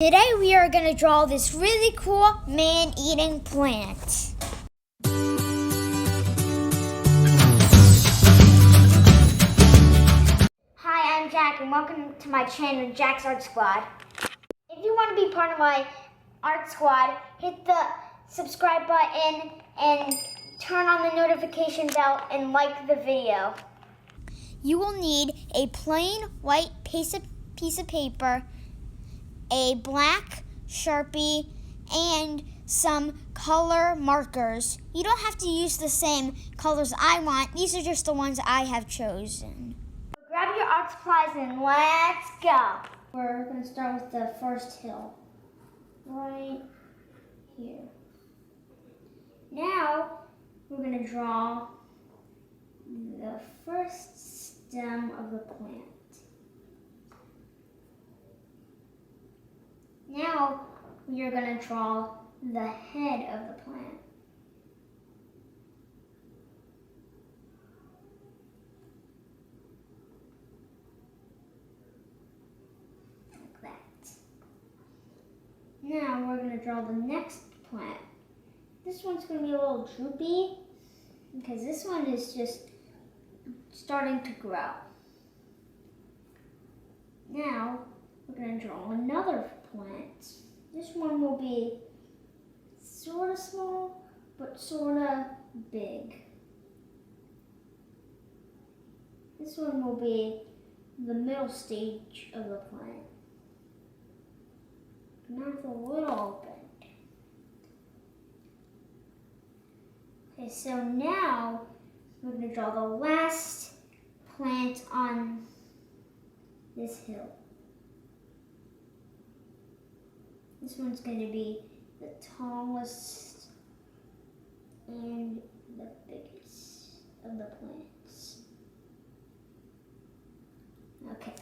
Today we are going to draw this really cool man-eating plant. Hi, I'm Jack and welcome to my channel, Jack's Art Squad. If you want to be part of my art squad, hit the subscribe button and turn on the notification bell and like the video. You will need a plain white piece of paper, a black Sharpie, and some color markers. You don't have to use the same colors I want. These are just the ones I have chosen. Grab your art supplies and let's go. We're going to start with the first hill, right here. Now we're going to draw the first stem of the plant. Now we are going to draw the head of the plant. Like that. Now we're going to draw the next plant. This one's going to be a little droopy because this one is just starting to grow. Now we're going to draw another plant. This one will be sort of small, but sort of big. This one will be the middle stage of the plant. Mouth a little open. Okay, so now we're going to draw the last plant on this hill. This one's going to be the tallest and the biggest of the plants. Okay,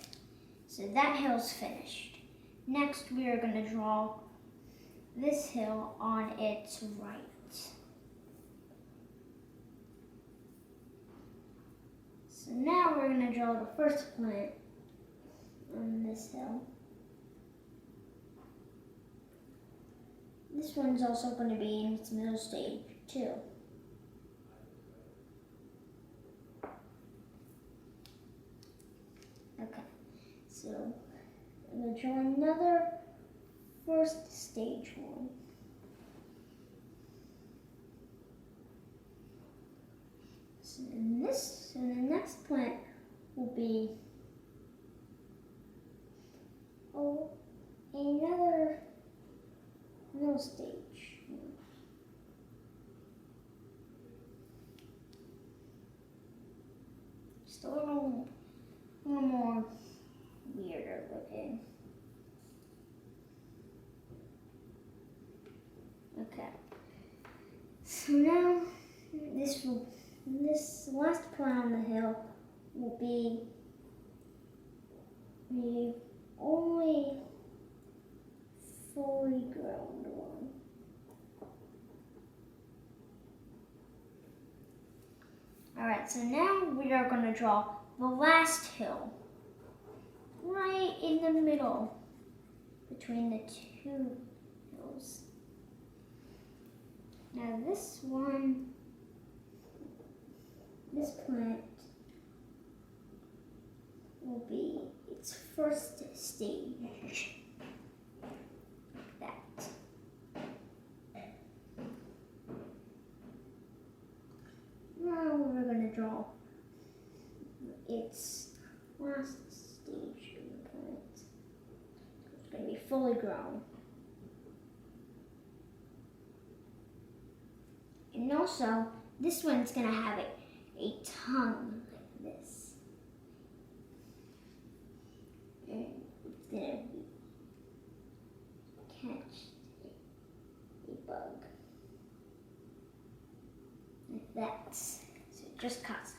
so that hill's finished. Next, we are going to draw this hill on its right. So now we're going to draw the first plant on this hill. This one's also going to be in its middle stage too. Okay, so I'm going to draw another first stage one. So the next plant will be another middle stage. Just a little more weirder looking. Okay. So now this last plant on the hill will be the only fully grown one. Alright, so now we are going to draw the last hill right in the middle between the two hills. Now this plant will be its first stage. Now we're going to draw its last stage of the plant. It's going to be fully grown. And also, this one's going to have a tongue like this. And it's going to catch a bug. Like that. So just cuts.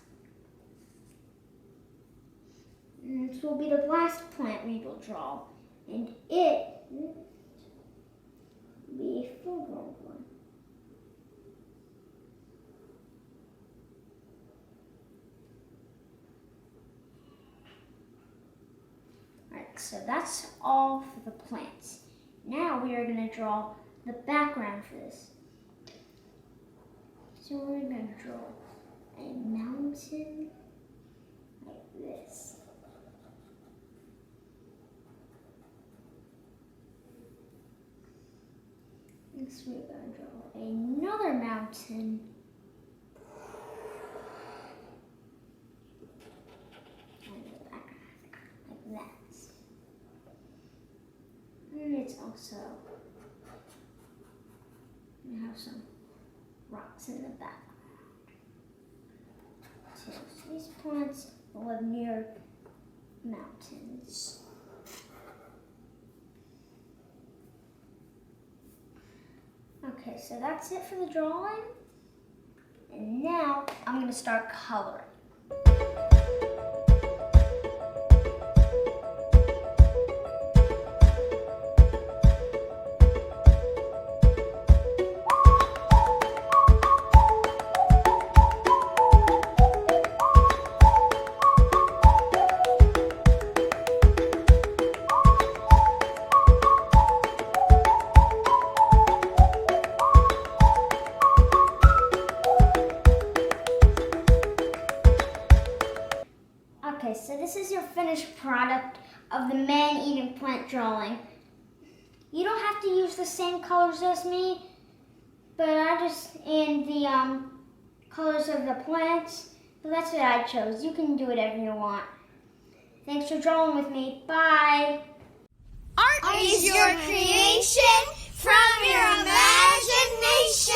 And this will be the last plant we will draw. And it will be a full grown one. Alright, so that's all for the plants. Now we are going to draw the background for this. So we're going to draw a mountain like this. Next we're going to draw another mountain. And the background like that. And it's also going to have some rocks in the background. So these plants live near mountains. Okay, so that's it for the drawing. And now I'm going to start coloring. Okay, so this is your finished product of the man-eating plant drawing. You don't have to use the same colors as me, but and the colors of the plants, but that's what I chose. You can do whatever you want. Thanks for drawing with me. Bye. Art is your creation from your imagination.